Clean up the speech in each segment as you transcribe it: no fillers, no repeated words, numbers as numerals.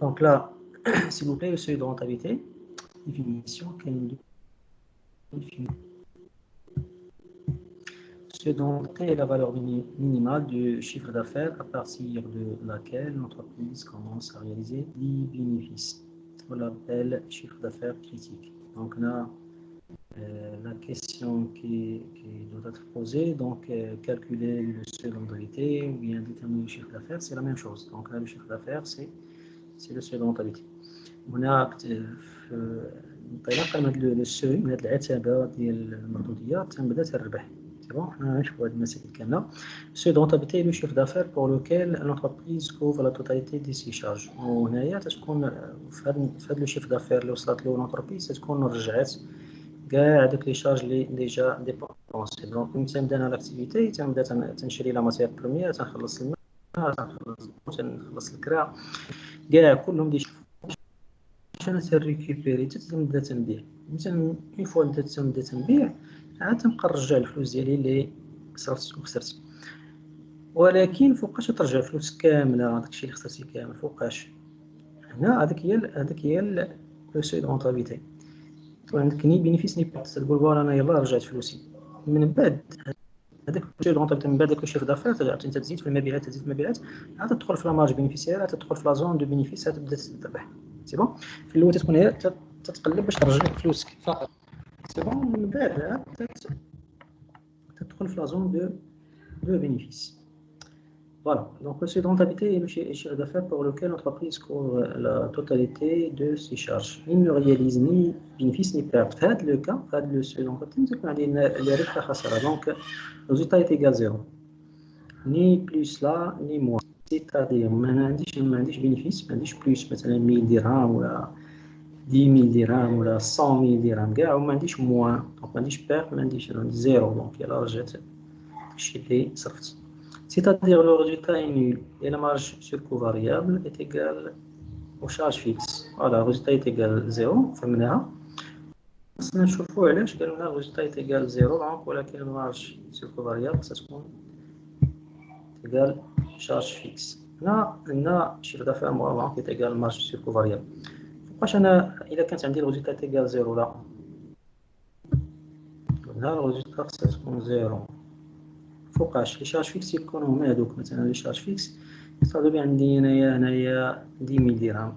Donc là, s'il vous plaît, le seuil de rentabilité, définition, quelle définition? Seuil de rentabilité est la valeur minimale du chiffre d'affaires à partir de laquelle l'entreprise commence à réaliser des bénéfices. On l'appelle chiffre d'affaires critique. Donc là, la question qui doit être posée, donc calculer le seuil de rentabilité ou bien déterminer le chiffre d'affaires, c'est la même chose. Donc là, le chiffre d'affaires, c'est le seuil de rentabilité. هنا انطلاقا من هذا السوي من هذه العتبه ديال المردوديه تنبدا الربح سي بون حنا غنشوفوا هذه المسائل كامله سوي دو رونتابيلتي لو شيف دافير بور لوكيل لونتربريز كوفر لا توتاليتي دي سي شارج وهنايا تتكون في هذا لو شيف دافير اللي وصلت له لونتربريز تتكون رجعت كاع هذوك لي شارج اللي ديجا ديبونسي دونك ملي تنبدا انا لاكتيفيتي تنبدا تنشري لا ماتير بروميير تنخلص الماء تنخلص الكرا كاع كلهم دي انا تنريكوبيري حتى تنبدا تنبيع مثلا اون فوا بدات تنبدا تنبيع عاد تنبقى نرجع الفلوس ديالي اللي صرفت وخسرت ولكن فوقاش ترجع الفلوس كامله داكشي اللي خسرتي كامل فوقاش هنا هذيك هي لو سوي دو رونتابيلتي عندك ني بينيفيس ني بيرت تقول فوالا انا يلاه رجعت فلوسي من بعد هذاك السوي دو رونتابيلتي من بعد داك الشيف دافير انت تزيد في المبيعات تزيد في المبيعات عاد تدخل في لا مارج بينيفيسيير عاد تدخل في لا زون دو بينيفيس عاد تبدا تربح سي بون في الاول تكون هي تتقلب باش ترجع لك فلوسك فقط سي بون من بعد تدخل في لا زون دو بينيفيس voilà donc le seuil de rentabilité est le chiffre d'affaires pour lequel l'entreprise couvre la totalité de ses charges il ne réalise ni bénéfice ni perte في هذا le cas في هذا le seuil de rentabilité تكون عندنا ربح خساره donc le résultat est égal 0 ni plus là ni moins c'est-à-dire ما عنديش bénéfice ما عنديش plus مثلا 1000 درهم ولا 10,000 درهم ولا 100,000 درهم كاع وما عنديش موان دونك ما عنديش بيرت ما عنديش زيرو دونك يلا رجعت الشيء اللي صرفت c'est-à-dire le résultat est nul et la marge sur coût variable est égale au charge fixe voilà le résultat est égal 0 فهمناها خصنا نشوفوا علاش قالوا لنا le résultat est égal 0 دونك ولكن المارج sur coût variable ستكون égal charge fixe هنا عندنا chiffre d'affaires موضوع qui est égal marge sur coût variable فوقاش انا الا كانت عندي الريزولتا تيغال زيرو لا هنا الريزولتا خصها تكون زيرو فوقاش لي شارج فيكس يكونوا هما هادوك مثلا لي شارج فيكس يصادوا بي عندي هنايا 10,000 درهم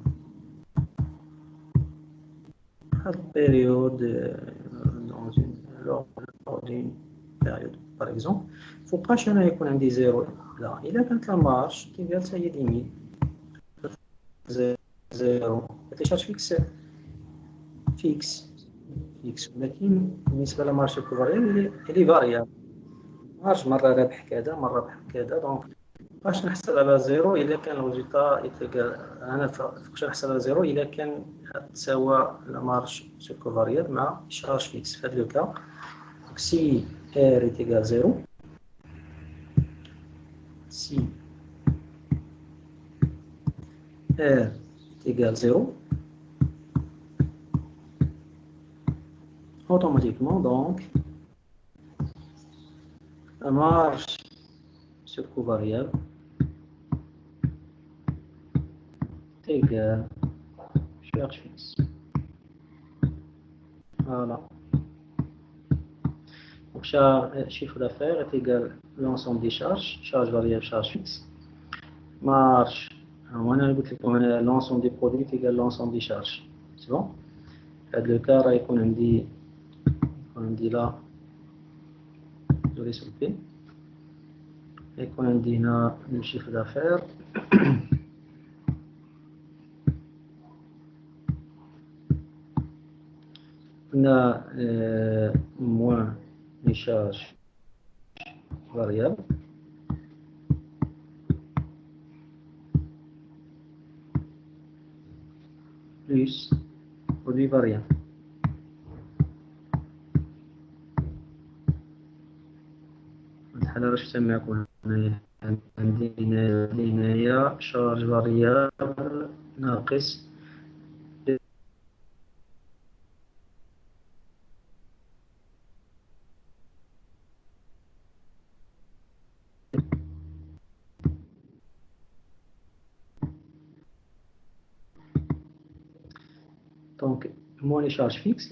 هاد البيريود دون اون بيريود باغ اكزومبل فوقاش انا يكون عندي زيرو لا الا كانت لا مارج كيف قالت هي 10,000 زيرو هاد لي شارج فيكس ولكن بالنسبه لمارشي كوفاريال اللي فاريابل مارج مره رابح كذا مره ربح كذا دونك باش نحصل على زيرو الا كان الريزولتا يتقال انا فاش نحصل على زيرو الا كان تساوى لا مارج سو كوفاريال مع شارج فيكس في هذا لو كا سي ار يتقال زيرو سي ار يتقال زيرو automatiquement donc la marge sur coût variable est égale charge fixe. Voilà. Donc, chiffre d'affaires est égal à l'ensemble des charges variables, charges fixes. Marge, l'ensemble des produits est égal à l'ensemble des charges. C'est bon? Le cas, on dit là, désolé s'il vous plaît. Et qu'on dit là le chiffre d'affaires. On a moins les charges variables. Plus produit variable. الحالة تسمى عندنا هنايا شارج فاريابل ناقص Donc, moins les charges fixes,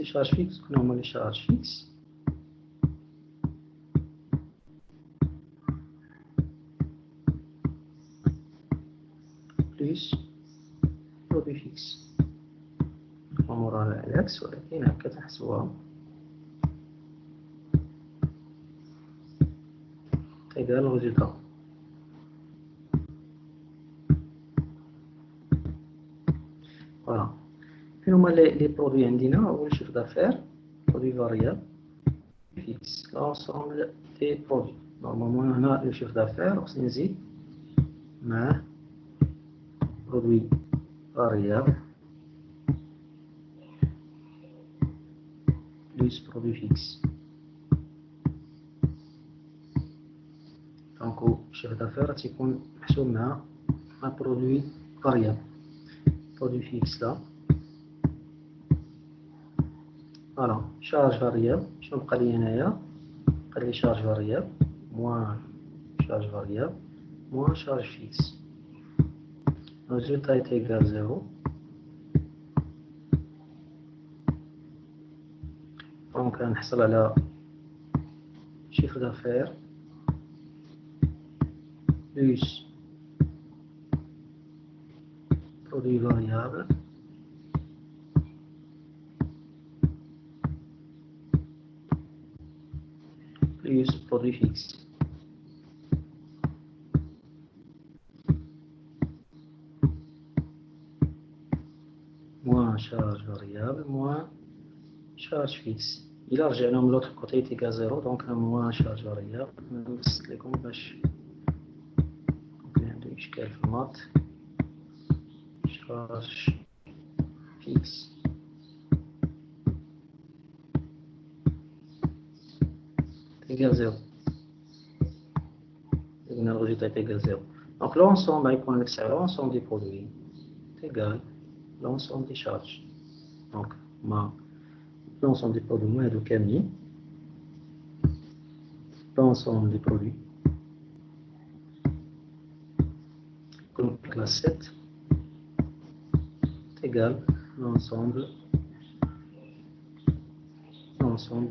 moins les charges fixes. Plus produit fixe. On aura l'axe, ولكن هكا تحسبوها égal au résultat. Voilà. Les produits عندنا هو le chiffre d'affaires, produit variable, fixe, l'ensemble des produits. Normalement, on a le chiffre d'affaires, on s'inzit, mais produit variable plus produit fixe. Donc, le chiffre d'affaires, c'est qu'on a un produit variable, produit fixe là. Voilà, charge variable, je vais les charges variables, moins charge variable, moins charge fixe. Le résultat est égal à 0. Donc, on a le chiffre d'affaires plus produit variable plus produit fixe. Moins charge variable, moins charge fixe. Il a de l'autre côté est égal à 0, donc moins charge variable. Les comptes, charge fixe égal à 0. Le résultat est égal à 0. Donc l'ensemble, l'ensemble des produits est égal à l'ensemble des charges. Donc l'ensemble des produits moins de Camille, l'ensemble des produits, comme classe 7, est égal à l'ensemble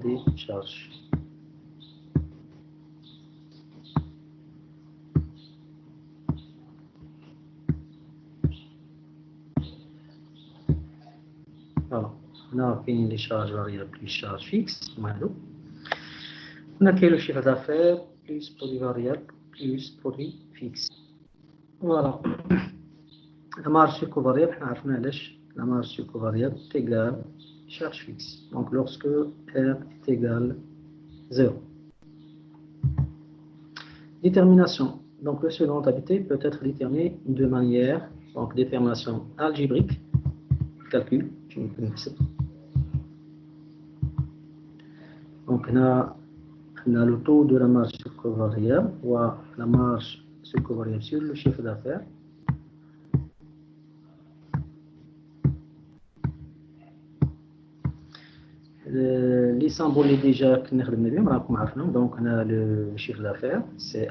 des charges. Voilà, on a fini les charges variables plus charges fixes. On a créé le chiffre d'affaires plus produit variable plus produit fixe. Voilà. La marge sur coût variable, la marge sur coût variable est égale à charge fixe. Donc lorsque R est égal à 0. Détermination. Donc le second habité peut être déterminé de manière, donc détermination algébrique, calcul, donc on a le taux de la marge sur coût variable ou la marge sur coût variable sur le chiffre d'affaires. Les symboles déjà donc on a le chiffre d'affaires, c'est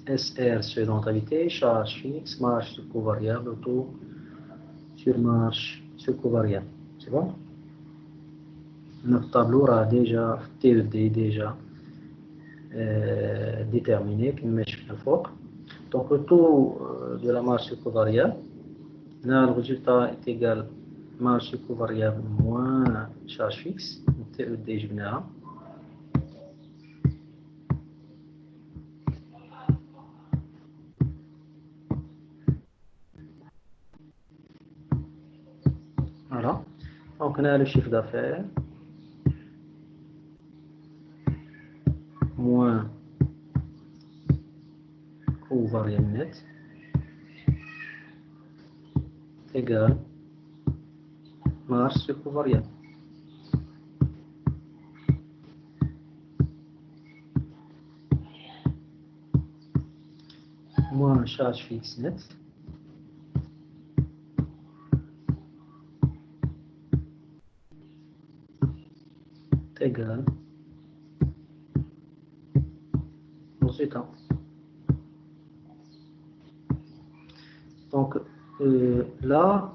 SR sur rentabilité, charge fixe, marge sur coût variable, taux sur marge sur coût variable. C'est bon? Notre tableau a déjà déjà déterminé qu'il met le fort. Donc le taux de la marge sur coût variable, là le résultat est égal à marge sur coût variable moins charge fixe, TED général. Voilà. Donc on a le chiffre d'affaires moins coût variable net égal marge sur coût variable. Moins charge fixe net égal résultat. Donc là,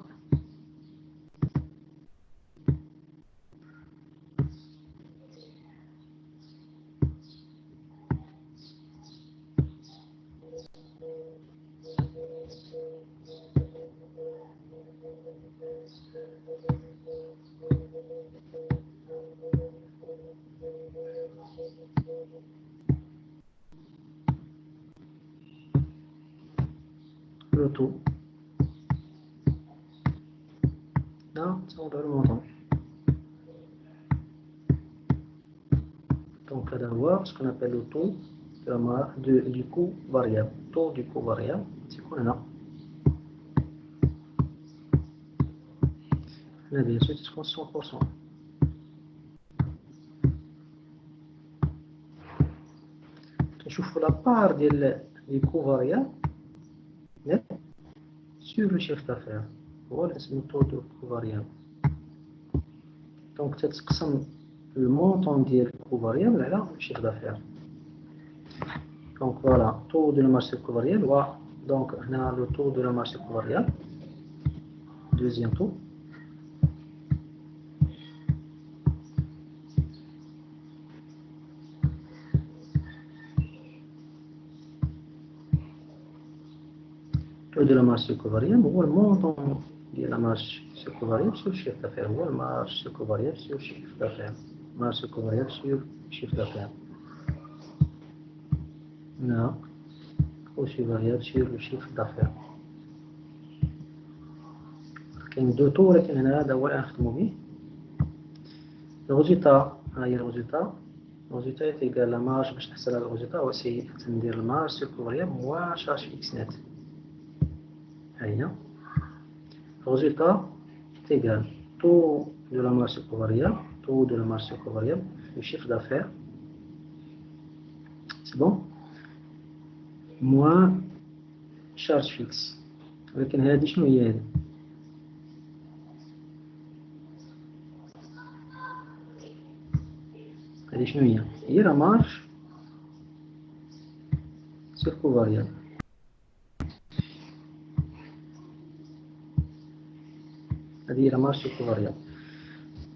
le taux. Là, ça on doit le montant. Donc, on va voir ce qu'on appelle le taux du coût variable. Taux du coût variable, c'est quoi là? Là, bien sûr, c'est 100%. نشوفوا la part des coûts variables sur le chiffre d'affaires. Voilà, c'est le taux de coût variable. Donc, تتقسم le montant ديال coût variable على le chiffre d'affaires. Donc voilà, taux de la marge circovariable. Donc on a le taux de la marge circovariable. Deuxième taux. Taux de la marge circovariable ou le montant de la marge circovariable sur le chiffre d'affaires. Ou la marge circovariable sur le chiffre d'affaires. Marge circovariable sur le chiffre d'affaires. Non. Taux variable sur le chiffre d'affaires. Il y a deux taux ولكن هنا هذا هو اللي غنخدمو به. Le résultat, le résultat est égal à la marge باش نحصل على الريزلتا هو سي ندير المارج سيركوفاريابل موا شارج فيكس نت. هيا le résultat est égal taux de la marge circovariable, le chiffre d'affaires, c'est bon, moins charge fixe. ولكن هذه شنو هي هذه؟ هذه شنو هي؟ هي la marge circovariable. هذه هي la marge circovariable.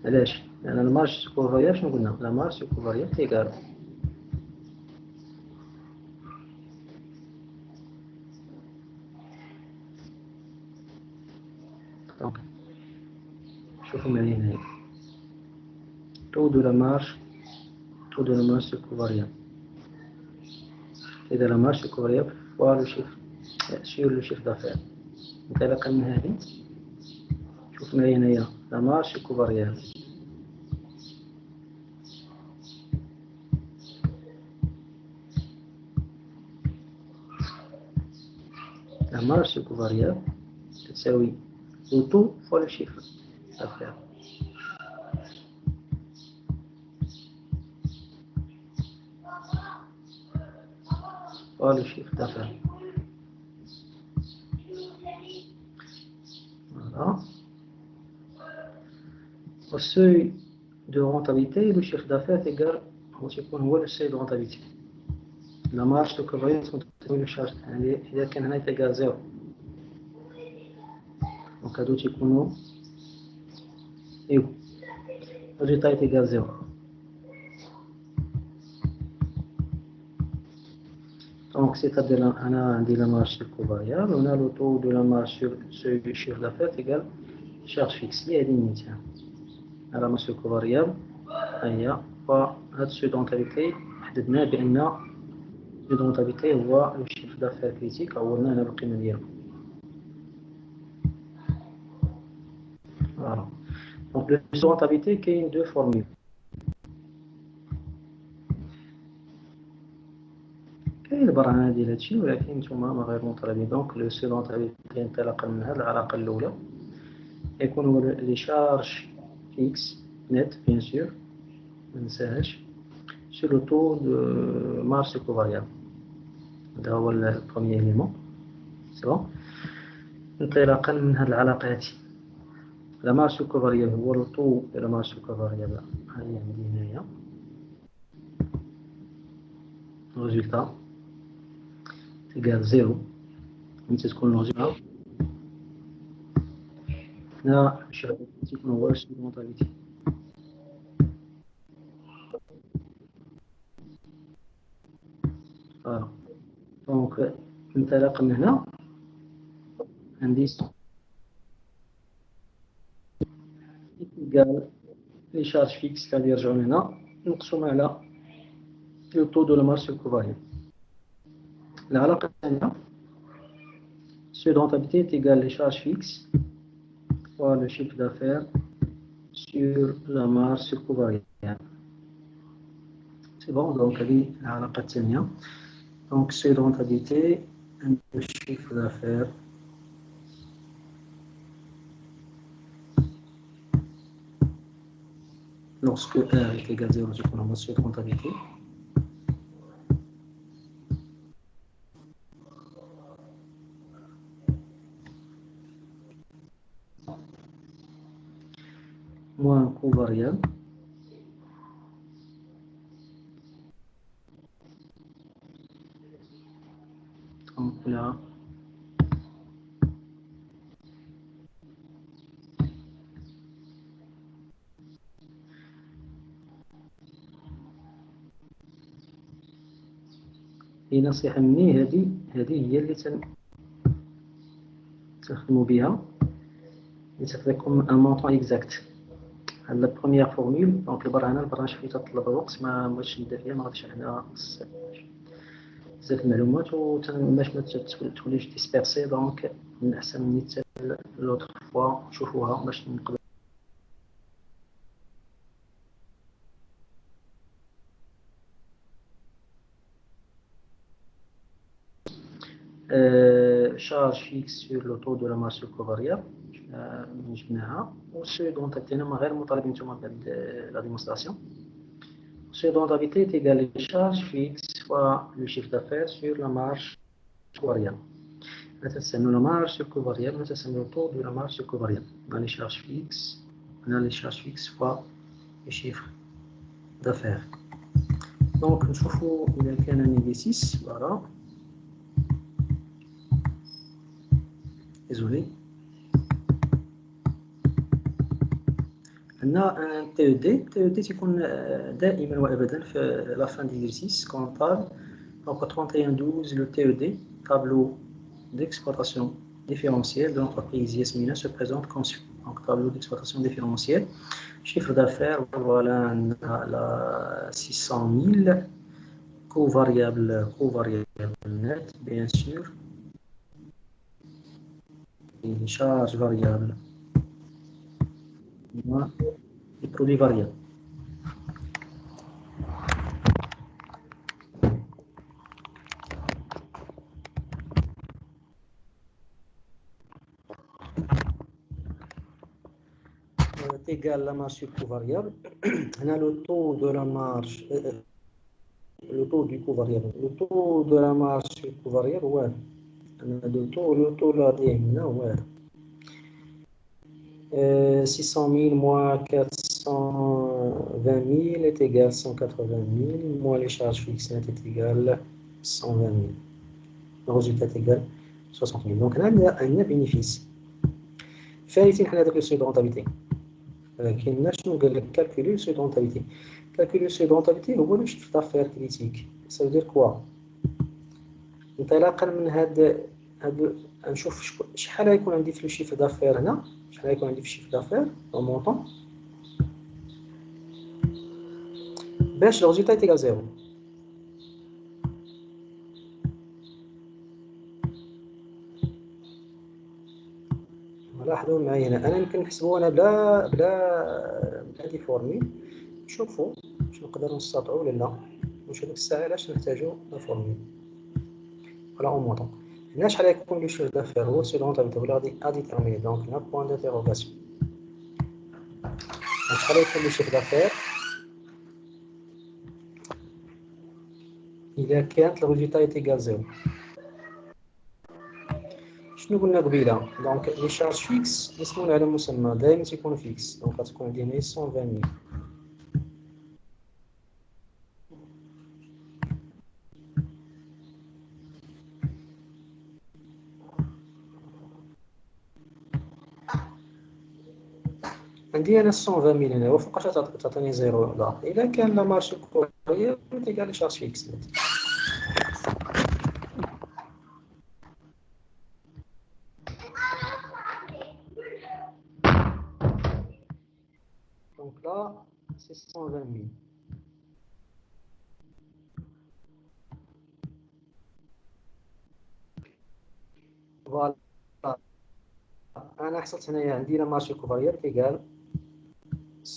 علاش؟ لأن المارج سيركوفاريابل شنو قلنا؟ لا مارج سيركوفاريابل تيكال دونك شوفوا معايا هنايا taux de la marge circovariable. إذا la marge circovariable fois le chiffre sur le chiffre d'affaires. انطلاقا من هذه شوف معايا هنايا la marge circovariable. La marge circovariable تساوي le taux fois le chiffre d'affaires. Fois le chiffre d'affaires. Voilà. Au seuil de rentabilité, le chiffre d'affaires est égal au seuil de rentabilité. La marge circovariable تساوي le charge إذا كان هنا égal 0. Donc هادو تيكونوا égaux. Le résultat est égal 0. Donc c'est-à-dire on a la marge circovariable, on a le taux de la marge sur ce chiffre d'affaires égal charge fixe. Il y a des limites. La marge circovariable هي فهاد السوي de rentabilité حددنا بأن السوي de rentabilité هو le chiffre d'affaires critique عوضنا هنا بالقيمة ديالو. Voilà. Donc le seuil de rentabilité كاين deux formules. كاين البرهان ديال هادشي ولكن نتوما ما غير مطالبين. دونك لو سي دونطابيلتي انطلاقا من هاد العلاقه الاولى يكون هو لي شارج فيكس نت بيان سور ما ننساهاش سي لو طو دو مارج سيركوفاريابل. هذا هو البروميير إليمون سي بون. انطلاقا من هاد العلاقه هادي لا مارج سيركوفاريابل هو لو طو دو لا مارج سيركوفاريابل. ها هي عندي هنايا الريزلتا égal 0. انت تكون الريزلتا هنا الشيء تيكون هو السوي دو رونطابيلتي. فوالا دونك انطلاقا من هنا عندي égal لي شارج فيكس غادي يرجعوا لهنا نقسم على le taux de la marge circovariable. العلاقة الثانية seuil de rentabilité est égal les charges fixes fois le chiffre d'affaires sur la marge sur coût variable. C'est bon, donc la الثانية. Donc seuil de rentabilité, le chiffre d'affaires lorsque R est égal à 0, je prends le seuil de rentabilité. Moins un coût variable. Donc là, نصيحة مني هذه هي اللي تخدموا بها اللي تعطيكم ان مونطون اكزاكت. لا بروميير فورمول دونك البرهنه شويه تطلب الوقت ما بغيتش نبدا فيها، ما غاديش حنا بزاف المعلومات باش ما توليش ديسبيرسي، دونك من الاحسن مني حتى لوطخ فوا نشوفوها باش نقدر. charge fixe sur le taux de la masse covariable جبناها، والسوي دونتابيتي هما غير مطالبين نتوما بهاد لا ديمونستراسيون. Seuil de rentabilité est égal à les charges fixes fois le chiffre d'affaires sur la marge variable. C'est la marge sur coût variable, c'est le taux de la marge sur coût variable. On a les charges fixes fois le chiffre d'affaires. Donc, il y a un exercice, voilà. Désolé. On a un TED. TED يكون دائما وابدا في la fin d'exercice comptable. Donc 31-12, le TED, tableau d'exploitation différentielle de l'entreprise Yasmina se présente comme suit. Donc tableau d'exploitation différentielle. Chiffre d'affaires, voilà la 600 000. Coût variable net, bien sûr. Et charge variable. Et produit variable. Égal la marge sur coût variable. On a le taux de la marge, le taux du coût variable. Le taux de la marge sur coût variable, ouais. Le taux là, ouais. 600 000 moins 420 000 est égal à 180 000, moins les charges fixes est égal à 120 000. Le résultat est égal à 60 000. Donc là, on a un bénéfice. فايتين حنا داك السوي دو رونتابيلتي، ولكن شنو قال لك كالكولي السوي دو رونتابيلتي؟ كالكولي السوي دو رونتابيلتي هو لو شيفر دافير كريتيك. سا فودير كوا؟ انطلاقا من هاد نشوف شحال غيكون عندي في لو شيفر دافير هنا، شحال غيكون عندي في الشيفر دافير او مونطون باش لو ريزولتا يتيغال زيرو. لاحظوا معايا انا يمكن نحسبوا انا بلا دي فورميل، نشوفوا واش نقدروا نستطيعوا ولا لا، واش هذيك الساعه علاش نحتاجوا لا فورميل ولا او مونطون. هنا شحال يكون لو شيفر دافير هو سي رونتابيلتي ولا غادي اديتيرميني، دونك هنا بوان دانتيروغاسيون. شحال يكون لو شيفر دافير اذا كانت الريزولتا يتيغال زيرو؟ شنو قلنا قبيله؟ دونك لي شارج فيكس يسمون على مسمى دائما تيكون فيكس، دونك غتكون عندي هنا 120 000. عندي انا 120 000 هنا، وفوقاش تعطيني زيرو لا الا كان لا مارشي كورية تيكال لي شارج فيكس. دونك لا سي 120 000. فوالا انا حصلت هنايا عندي لا مارشي كوفاريال كيقال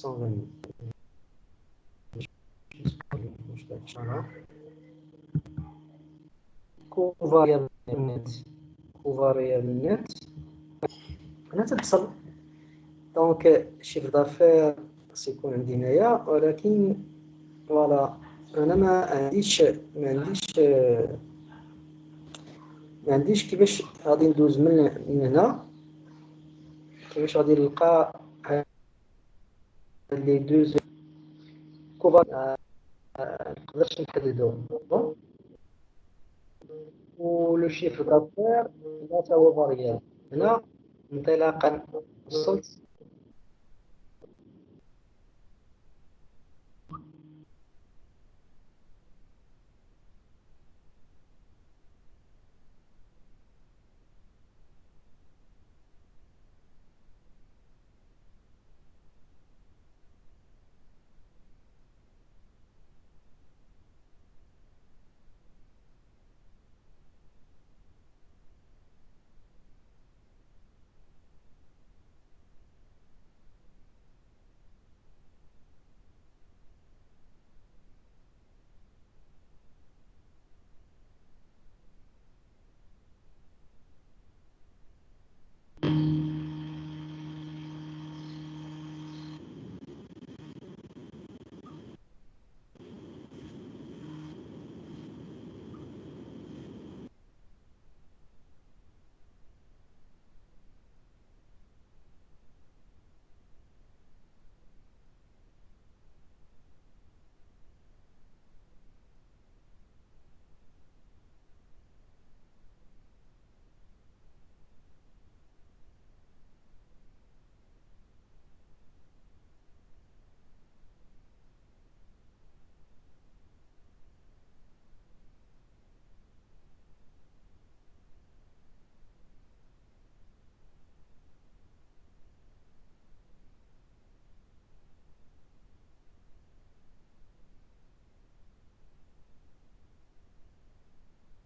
120 واش داك الشهر كوفاريال نت كوفاريال نت انا تتصل دونك الشيف دافير خص يكون عندي هنايا ولكن فوالا انا ما عنديش كيفاش غادي ندوز من هنا كيفاش غادي نلقى لي دوز كوفا نقدرش نحددهم ولو شيفر دافير لا تا هو فاريابل هنا انطلاقا وصلت